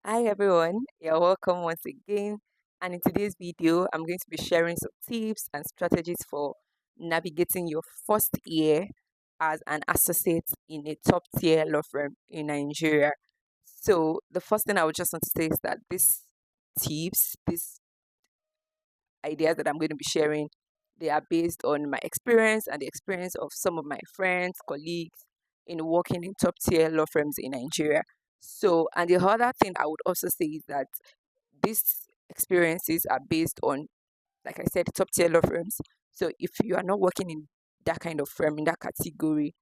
Hi everyone, you're welcome once again. And in today's video, I'm going to be sharing some tips and strategies for navigating your first year as an associate in a top tier law firm in Nigeria. So, the first thing I would just want to say is that these ideas that I'm going to be sharing, they are based on my experience and the experience of some of my friends, colleagues in working in top tier law firms in Nigeria. So, and the other thing I would also say is that these experiences are based on, like I said, top tier law firms. So if you are not working in that kind of firm, in that category,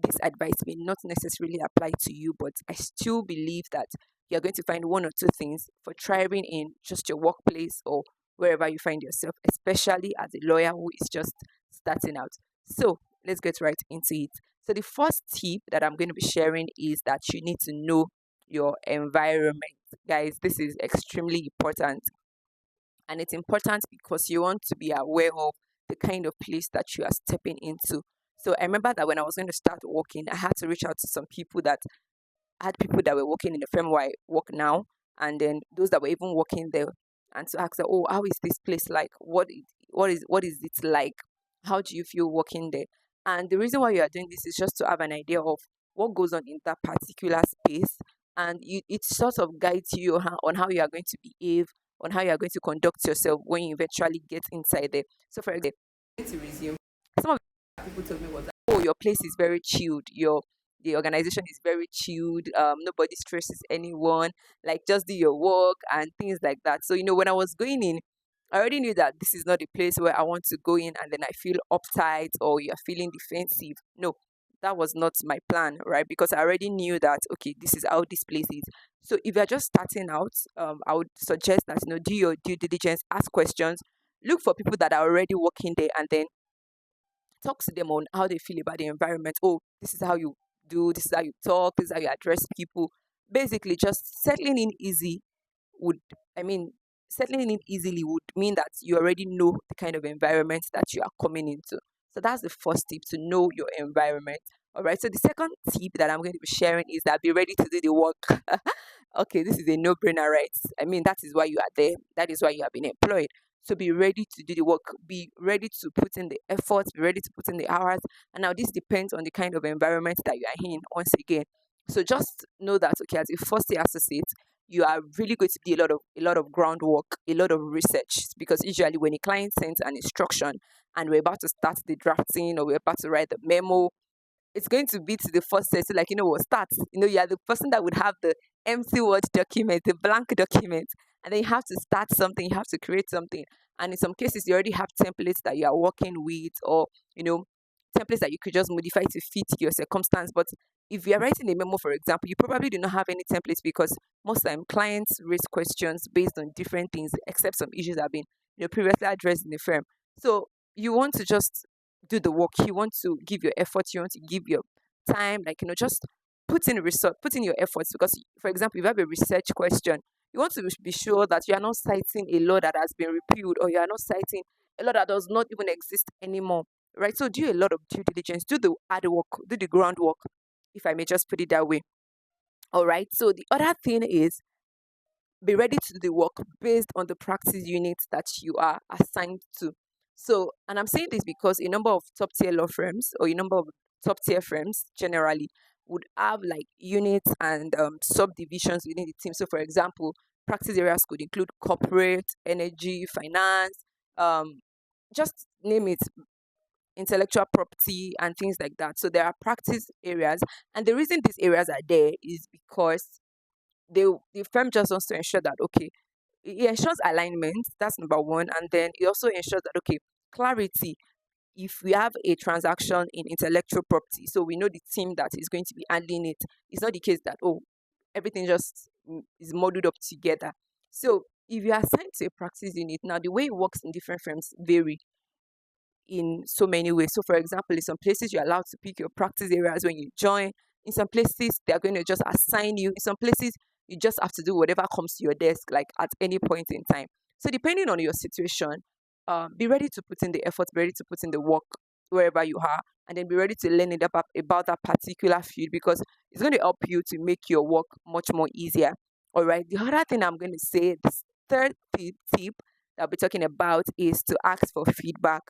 this advice may not necessarily apply to you, but I still believe that you're going to find one or two things for thriving in just your workplace or wherever you find yourself, especially as a lawyer who is just starting out. So let's get right into it. So the first tip that I'm going to be sharing is that you need to know your environment. Guys, this is extremely important, and it's important because you want to be aware of the kind of place that you are stepping into. So I remember that when I was going to start working, I had to reach out to some people that had people that were working in the firm where I work now, and then those that were even working there, and to ask them, "Oh, how is this place like? What is it like? How do you feel working there?" And the reason why you are doing this is just to have an idea of what goes on in that particular space, and it sort of guides you on how you are going to behave, on how you are going to conduct yourself when you eventually get inside there. So, for example, to resume, some of the people told me was that, "Oh, your place is very chilled. The organization is very chilled. Nobody stresses anyone. Like, just do your work and things like that." So, when I was going in, I already knew that this is not a place where I want to go in and then I feel uptight or you're feeling defensive. No, that was not my plan, right? Because I already knew that, okay, this is how this place is. So if you're just starting out, I would suggest that, do your due diligence, ask questions, look for people that are already working there, and then talk to them on how they feel about the environment. Oh, this is how you do, this is how you talk, this is how you address people. Basically, just settling in easy would, I mean, settling in easily would mean that you already know the kind of environment that you are coming into. So that's the first tip, to know your environment. All right. So the second tip that I'm going to be sharing is that be ready to do the work. Okay, this is a no-brainer, right? I mean, that is why you are there. That is why you have been employed. So be ready to do the work. Be ready to put in the effort. Be ready to put in the hours. And now this depends on the kind of environment that you are in. Once again, so just know that, okay, as a first year associate, you are really going to be a lot of groundwork, a lot of research, because usually when a client sends an instruction and we're about to start the drafting or we're about to write the memo, it's going to be to the first set. So, like, what starts, you are the person that would have the empty word document, the blank document, and then you have to start something, you have to create something. And in some cases, you already have templates that you are working with, or, you know, templates that you could just modify to fit your circumstance. But if you're writing a memo, for example, you probably do not have any templates, because most time clients raise questions based on different things, except some issues that have been, previously addressed in the firm. So you want to just do the work, you want to give your effort, you want to give your time, like, just put in research, put in your efforts. Because, for example, if you have a research question, you want to be sure that you are not citing a law that has been repealed, or you are not citing a law that does not even exist anymore, right? So do a lot of due diligence, do the hard work, do the groundwork, if I may just put it that way. All right. So the other thing is, be ready to do the work based on the practice units that you are assigned to. So, and I'm saying this because a number of top tier law firms, or a number of top tier firms generally, would have like units and subdivisions within the team. So, for example, practice areas could include corporate, energy, finance, um, just name it, intellectual property, and things like that. So, there are practice areas, and the reason these areas are there is because they the firm just wants to ensure that, okay, it ensures alignment. That's number one. And then it also ensures that, okay, clarity. If we have a transaction in intellectual property, so we know the team that is going to be handling it. It's not the case that, oh, everything just is modeled up together. So if you are assigned to a practice unit, now the way it works in different firms vary in so many ways. So, for example, in some places you're allowed to pick your practice areas when you join. In some places, they're going to just assign you. In some places, you just have to do whatever comes to your desk, like at any point in time. So, depending on your situation, be ready to put in the effort, be ready to put in the work wherever you are, and then be ready to learn about that particular field, because it's going to help you to make your work much more easier. All right. The other thing I'm going to say, this third tip that I'll be talking about is to ask for feedback.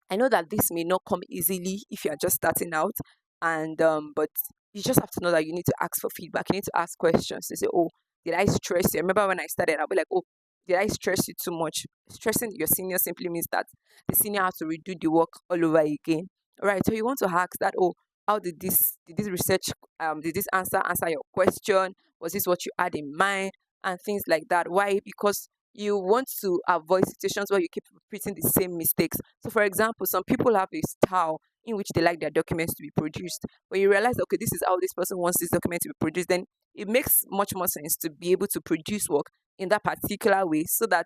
I know that this may not come easily if you're just starting out, and but you just have to know that you need to ask for feedback. You need to ask questions to say, "Oh, did I stress you?" I remember when I started, I'll be like, "Oh, did I stress you too much?" Stressing your senior simply means that the senior has to redo the work all over again. All right, so you want to ask that, "Oh, how did this research did this answer your question? Was this what you had in mind?" And things like that. Why? Because you want to avoid situations where you keep repeating the same mistakes. So, for example, some people have a style in which they like their documents to be produced. When you realize, okay, this is how this person wants this document to be produced, then it makes much more sense to be able to produce work in that particular way so that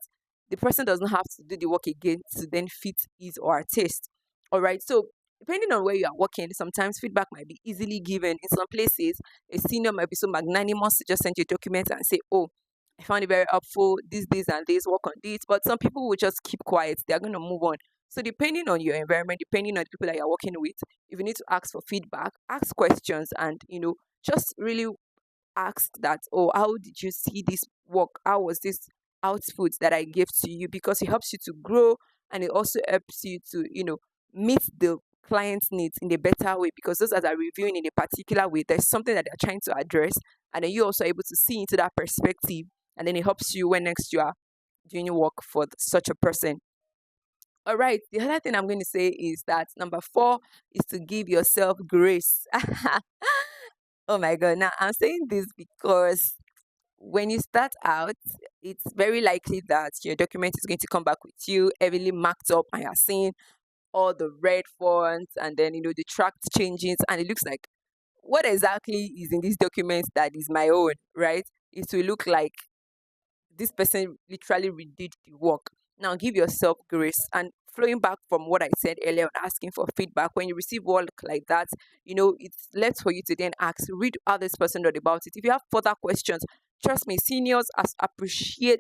the person doesn't have to do the work again to then fit his or her taste. All right. So, depending on where you are working, sometimes feedback might be easily given. In some places, a senior might be so magnanimous to just send you a document and say, "Oh, I found it very helpful. These and this, work on this." But some people will just keep quiet. They're going to move on. So depending on your environment, depending on the people that you're working with, if you need to ask for feedback, ask questions, and just really ask that, "Oh, how did you see this work? How was this output that I gave to you?" Because it helps you to grow, and it also helps you to meet the client's needs in a better way, because those that are reviewing in a particular way, there's something that they're trying to address, and then you're also able to see into that perspective, and then it helps you when next you are doing work for such a person. All right, the other thing I'm going to say is that number four is to give yourself grace. Oh my god, now I'm saying this because when you start out, it's very likely that your document is going to come back with you heavily marked up, and you're seeing all the red fonts, and then the tracked changes, and it looks like, what exactly is in this document that is my own, right? It will look like this person literally redid the work. Now give yourself grace. And flowing back from what I said earlier on asking for feedback, when you receive work like that, it's left for you to then ask, read how this person wrote about it. If you have further questions, trust me, seniors appreciate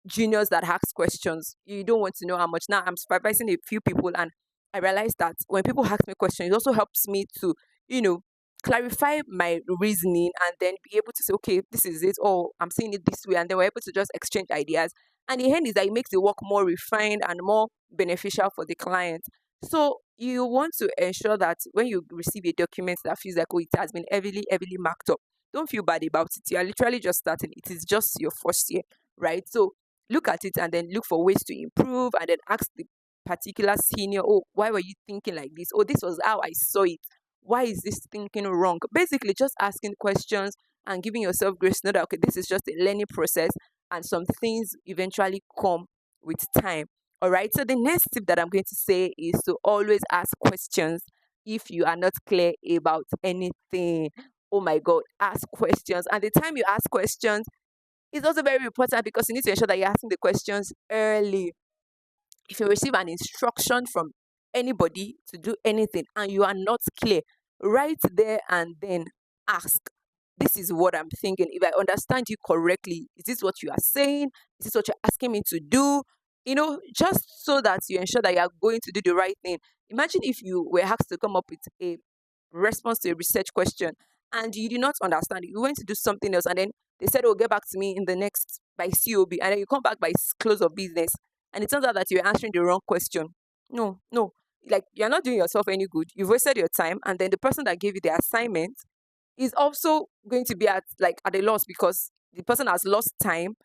juniors that ask questions. You don't want to know how much. Now I'm supervising a few people, and I realized that when people ask me questions, it also helps me to, you know, clarify my reasoning, and then be able to say, okay, this is it, or I'm seeing it this way, and then we're able to just exchange ideas. And the end is that it makes the work more refined and more beneficial for the client. So you want to ensure that when you receive a document that feels like, oh, it has been heavily marked up, don't feel bad about it. You are literally just starting. It is just your first year, right? So look at it and then look for ways to improve, and then ask the particular senior, oh, why were you thinking like this? Oh, this was how I saw it. Why is this thinking wrong? Basically just asking questions and giving yourself grace, know that okay, this is just a learning process, and some things eventually come with time. All right, so the next tip that I'm going to say is to always ask questions if you are not clear about anything. Oh my god, ask questions. And the time you ask questions, it's also very important, because you need to ensure that you're asking the questions early. If you receive an instruction from anybody to do anything and you are not clear, right there and then ask, this is what I'm thinking. If I understand you correctly, is this what you are saying? Is this what you're asking me to do? Just so that you ensure that you are going to do the right thing. Imagine if you were asked to come up with a response to a research question and you did not understand it. You went to do something else, and then they said, oh, get back to me in the next by COB, and then you come back by close of business, and it turns out that you're answering the wrong question. No, no. Like, you're not doing yourself any good. You've wasted your time, and then the person that gave you the assignment is also going to be at a loss, because the person has lost time,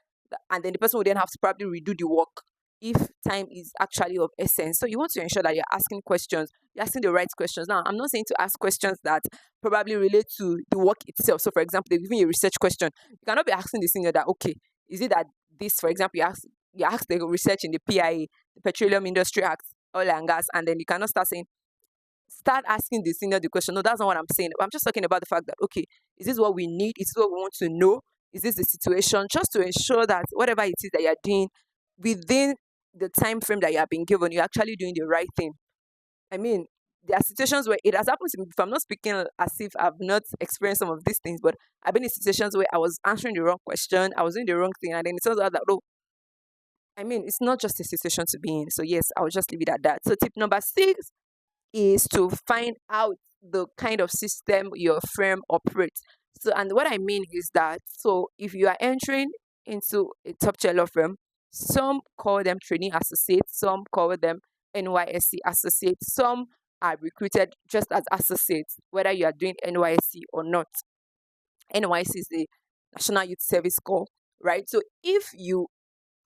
and then the person will then have to probably redo the work if time is actually of essence. So you want to ensure that you're asking questions, you're asking the right questions. Now, I'm not saying to ask questions that probably relate to the work itself. So, for example, they're giving you a research question. You cannot be asking the senior that, okay, is it that this, for example, you ask the research in the PIA, the Petroleum Industry Act, oil and gas, and then you cannot start asking the senior the question. No, that's not what I'm saying. I'm just talking about the fact that, okay, is this what we need? Is this what we want to know? Is this the situation? Just to ensure that whatever it is that you're doing within the time frame that you have been given, you're actually doing the right thing. I mean, there are situations where it has happened to me. If I'm not speaking as if I've not experienced some of these things, but I've been in situations where I was answering the wrong question, I was doing the wrong thing, and then it turns out that, oh, I mean, it's not just a situation to be in. So yes, I'll just leave it at that. So tip number six is to find out the kind of system your firm operates. So, and what I mean is that, so if you are entering into a top tier law firm, some call them trainee associates, some call them NYSC associates, some are recruited just as associates, whether you are doing NYSC or not. NYC is the National Youth Service Corps, right? So if you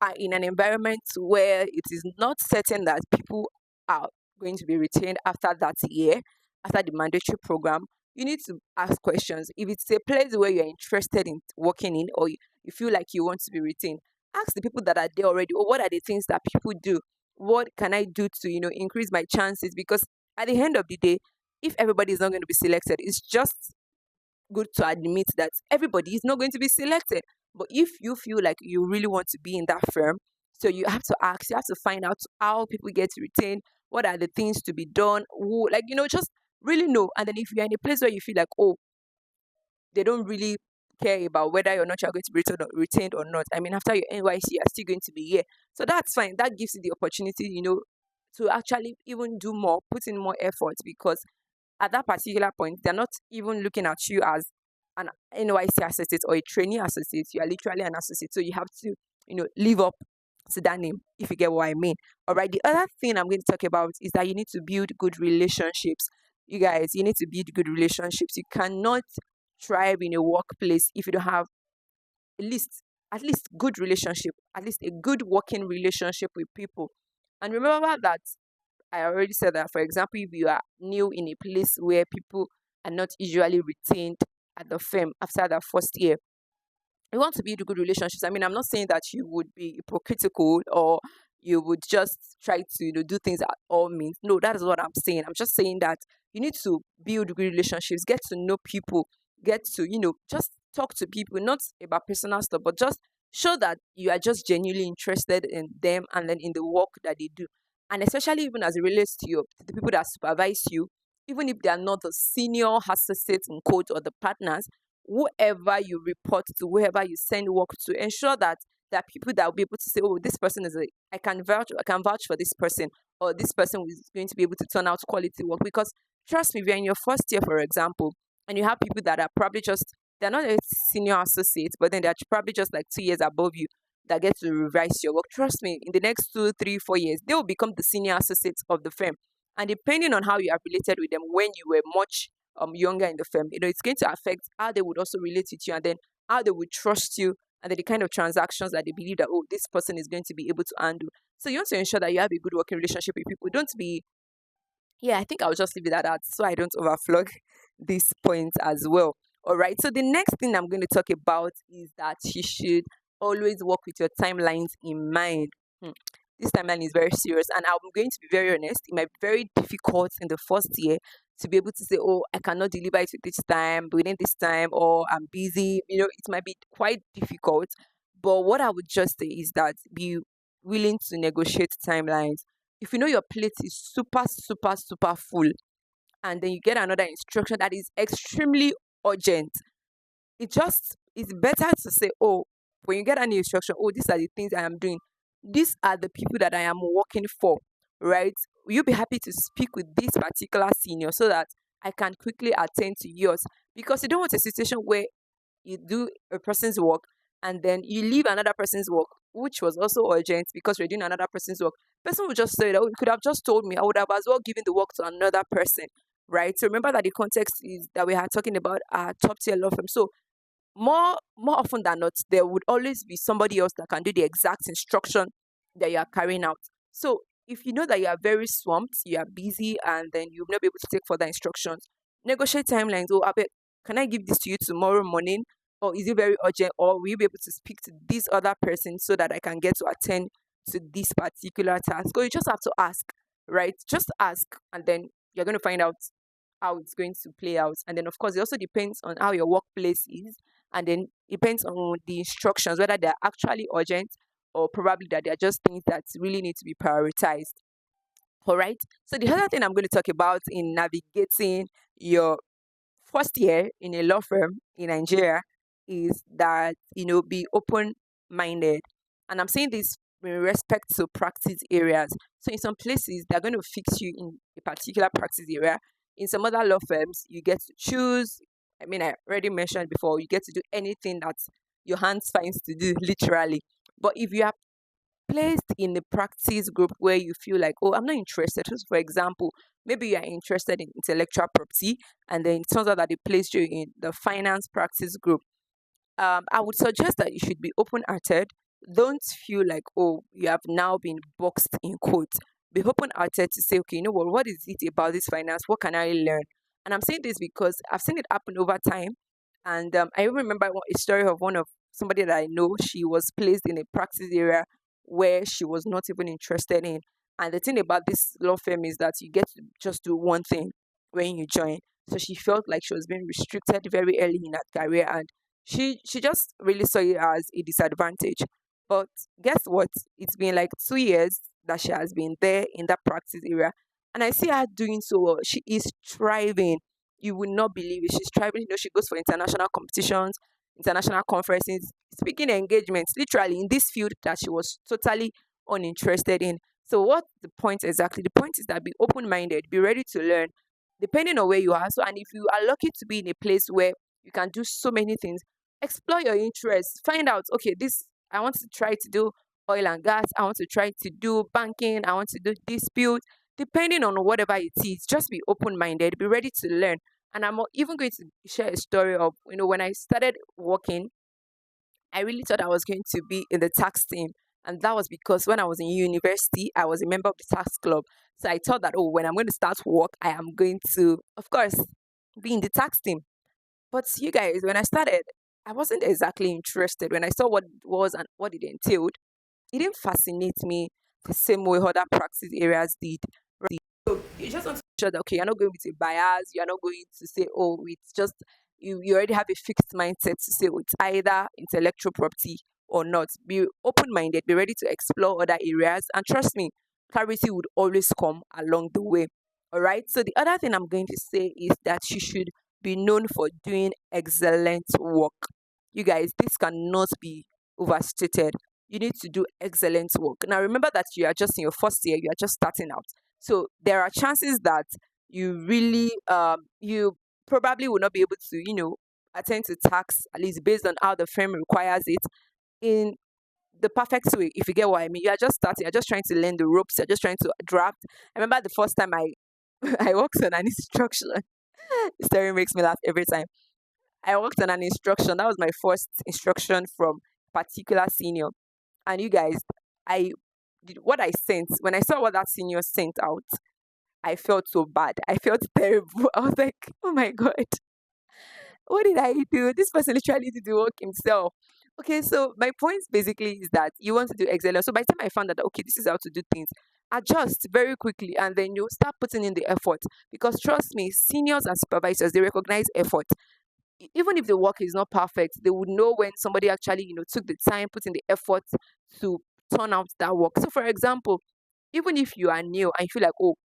are in an environment where it is not certain that people are going to be retained after that year, after the mandatory program, you need to ask questions. If it's a place where you're interested in working in, or you feel like you want to be retained, ask the people that are there already, or what are the things that people do? What can I do to, increase my chances? Because at the end of the day, if everybody is not going to be selected, it's just good to admit that everybody is not going to be selected. But if you feel like you really want to be in that firm, so you have to ask, you have to find out how people get retained, what are the things to be done, who, like, just really know. And then if you're in a place where you feel like, oh, they don't really care about whether or not you're going to be retained or not. I mean, after your NYC, you're still going to be here. So that's fine. That gives you the opportunity, to actually even do more, put in more effort, because at that particular point, they're not even looking at you as an NYC associate or a trainee associate. You are literally an associate. So you have to, live up to that name, if you get what I mean. All right. The other thing I'm going to talk about is that you need to build good relationships. You guys, you need to build good relationships. You cannot thrive in a workplace if you don't have at least good relationship, at least a good working relationship with people. And remember that I already said that, for example, if you are new in a place where people are not usually retained at the firm after their first year, you want to build good relationships. I mean, I'm not saying that you would be hypocritical or you would just try to, do things at all means. No, that is what I'm saying. I'm just saying that you need to build good relationships, get to know people, get to, just talk to people, not about personal stuff, but just show that you are just genuinely interested in them and then in the work that they do. And especially even as it relates to you, to the people that supervise you, even if they are not the senior associates in code or the partners, whoever you report to, whoever you send work to, ensure that there are people that will be able to say, oh, this person is I can vouch for this person, or this person is going to be able to turn out quality work. Because trust me, if you're in your first year, for example, and you have people that are probably just, they're not a senior associate, but then they're probably just like 2 years above you that get to revise your work. Trust me, in the next 2, 3, 4 years, they will become the senior associates of the firm. And depending on how you are related with them when you were much younger in the firm, it's going to affect how they would also relate with you, and then how they would trust you, and then the kind of transactions that they believe that, oh, this person is going to be able to handle. So you want to ensure that you have a good working relationship with people. Don't be, yeah, I think I'll just leave it at that so I don't overflog this point as well. All right. So the next thing I'm going to talk about is that you should always work with your timelines in mind. This timeline is very serious, and I'm going to be very honest. It might be very difficult in the first year to be able to say, "Oh, I cannot deliver it with this time, within this time," or "I'm busy." It might be quite difficult. But what I would just say is that be willing to negotiate timelines. If you know your plate is super, super, super full, and then you get another instruction that is extremely urgent, it's better to say, oh, when you get any instruction, oh, these are the things I am doing, these are the people that I am working for, right? Will you be happy to speak with this particular senior so that I can quickly attend to yours? Because you don't want a situation where you do a person's work and then you leave another person's work, which was also urgent because you're doing another person's work. Person will just say that, oh, you could have just told me, I would have as well given the work to another person, right? So remember that the context is that we are talking about a top tier law firm. So more often than not, there would always be somebody else that can do the exact instruction that you are carrying out. So if you know that you are very swamped, you are busy, and then you'll not be able to take further instructions, negotiate timelines. Oh, I bet, can I give this to you tomorrow morning? Or is it very urgent? Or will you be able to speak to this other person so that I can get to attend to this particular task? Or you just have to ask, right? Just ask, and then you're going to find out how it's going to play out. And then, of course, it also depends on how your workplace is, and then depends on the instructions, whether they're actually urgent or probably that they're just things that really need to be prioritized. All right. So the other thing I'm going to talk about in navigating your first year in a law firm in Nigeria is that, be open minded. And I'm saying this in respect to practice areas. So in some places, they're going to fix you in a particular practice area. In some other law firms, you get to choose. I mean, I already mentioned before, you get to do anything that your hands finds to do, literally. But if you are placed in a practice group where you feel like, oh, I'm not interested. So for example, maybe you are interested in intellectual property, and then it turns out that they placed you in the finance practice group. I would suggest that you should be open hearted. Don't feel like, oh, you have now been boxed in quotes. Be open hearted to say, okay, you know what is it about this finance? What can I learn? And I'm saying this because I've seen it happen over time. And I even remember a story of one of somebody that I know. She was placed in a practice area where she was not even interested in. And the thing about this law firm is that you get to just do one thing when you join. So she felt like she was being restricted very early in her career, and she just really saw it as a disadvantage. But guess what? It's been like 2 years that she has been there in that practice area, and I see her doing so well. She is thriving. You will not believe it. She's thriving. You know, she goes for international competitions, international conferences, speaking engagements, literally in this field that she was totally uninterested in. So, what the point exactly? The point is that be open minded, be ready to learn, depending on where you are. So, and if you are lucky to be in a place where you can do so many things, explore your interests. Find out, okay, this I want to try to do oil and gas. I want to try to do banking. I want to do dispute. Depending on whatever it is, just be open minded. Be ready to learn. And I'm even going to share a story of, when I started working, I really thought I was going to be in the tax team. And that was because when I was in university, I was a member of the tax club. So I thought that, oh, when I'm going to start work, I am going to, of course, be in the tax team. But you guys, when I started, I wasn't exactly interested. When I saw what it was and what it entailed, it didn't fascinate me the same way other practice areas did. So you just want to make sure that, okay, you're not going with a bias. You're not going to say, oh, it's just you already have a fixed mindset to say, oh, it's either intellectual property or not. Be open minded, be ready to explore other areas, and trust me, clarity would always come along the way. All right. So the other thing I'm going to say is that you should be known for doing excellent work. You guys, this cannot be overstated. You need to do excellent work. Now remember that you are just in your first year, you are just starting out. So there are chances that you probably will not be able to, attend to tax, at least based on how the firm requires it, in the perfect way, if you get what I mean. You are just starting, you're just trying to learn the ropes, you're just trying to draft. I remember the first time I I worked on an instruction. The story makes me laugh every time. I worked on an instruction. That was my first instruction from particular senior. And you guys, I what I sent, when I saw what that senior sent out, I felt so bad. I felt terrible. I was like, oh my God, what did I do? This person literally did the work himself. Okay, so my point basically is that you want to do excellence. So by the time I found out that, okay, this is how to do things, adjust very quickly, and then you start putting in the effort. Because trust me, seniors and supervisors, they recognize effort. Even if the work is not perfect, they would know when somebody actually, took the time, put in the effort to turn out that work. So for example, even if you are new and you feel like, oh,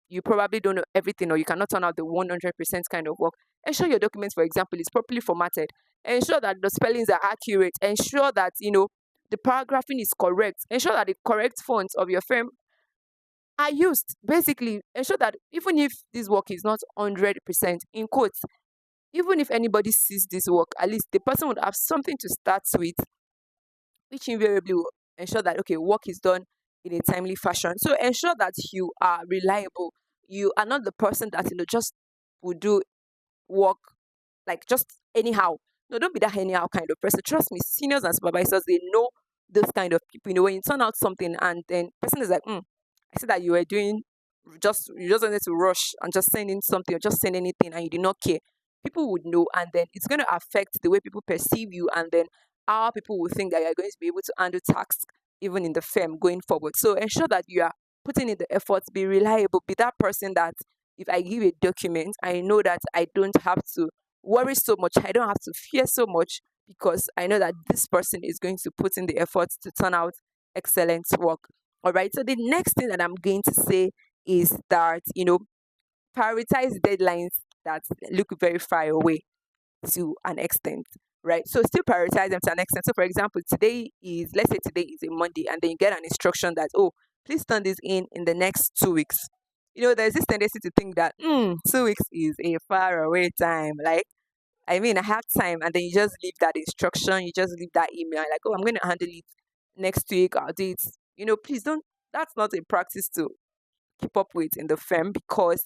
you probably don't know everything, or you cannot turn out the 100% kind of work, ensure your documents, for example, is properly formatted. Ensure that the spellings are accurate. Ensure that, the paragraphing is correct. Ensure that the correct fonts of your firm are used. Basically, ensure that even if this work is not 100% in quotes, even if anybody sees this work, at least the person would have something to start with, which invariably will ensure that, okay, work is done in a timely fashion. So ensure that you are reliable. You are not the person that, just will do work like just anyhow. No, don't be that anyhow kind of person. Trust me, seniors and supervisors, they know this kind of people. When you turn out something and then person is like, I see that you were doing, you just wanted to rush and just send in something or just send anything and you did not care. People would know, and then it's going to affect the way people perceive you, and then how people will think that you're going to be able to handle tasks even in the firm going forward. So ensure that you are putting in the effort, be reliable, be that person that if I give a document, I know that I don't have to worry so much, I don't have to fear so much, because I know that this person is going to put in the effort to turn out excellent work. All right. So the next thing that I'm going to say is that, prioritize deadlines that look very far away to an extent, right? So still prioritize them to an extent. So for example, let's say today is a Monday, and then you get an instruction that, oh, please turn this in the next 2 weeks. There's this tendency to think that 2 weeks is a far away time. Like, I mean, I have time, and then you just leave that instruction, you just leave that email, like, oh, I'm going to handle it next week. I'll do it. Please don't. That's not a practice to keep up with in the firm, because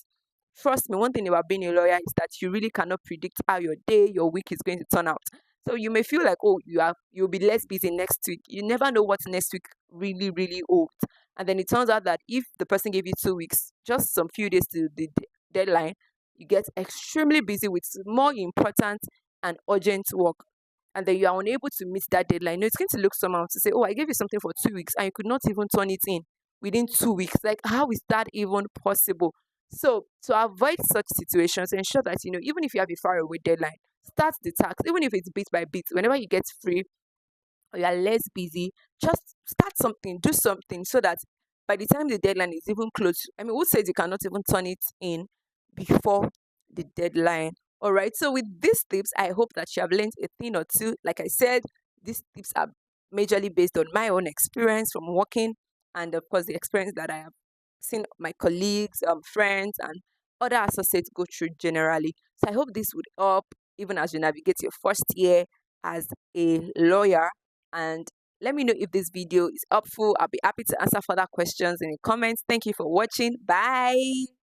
trust me, one thing about being a lawyer is that you really cannot predict how your day, your week is going to turn out. So you may feel like, oh, you'll be less busy next week. You never know what next week really really holds. And then it turns out that if the person gave you 2 weeks, just some few days to the deadline, you get extremely busy with more important and urgent work, and then you are unable to meet that deadline. No, it's going to look somehow to say, oh, I gave you something for 2 weeks and you could not even turn it in within 2 weeks. Like, how is that even possible? So, to avoid such situations, ensure that, even if you have a far away deadline, start the task, even if it's bit by bit. Whenever you get free or you are less busy, just start something, do something, so that by the time the deadline is even close, I mean, who says you cannot even turn it in before the deadline? All right. So, with these tips, I hope that you have learned a thing or two. Like I said, these tips are majorly based on my own experience from working, and, of course, the experience that I have seen my colleagues, friends, and other associates go through generally. So, I hope this would help even as you navigate your first year as a lawyer. And let me know if this video is helpful. I'll be happy to answer further questions in the comments. Thank you for watching. Bye.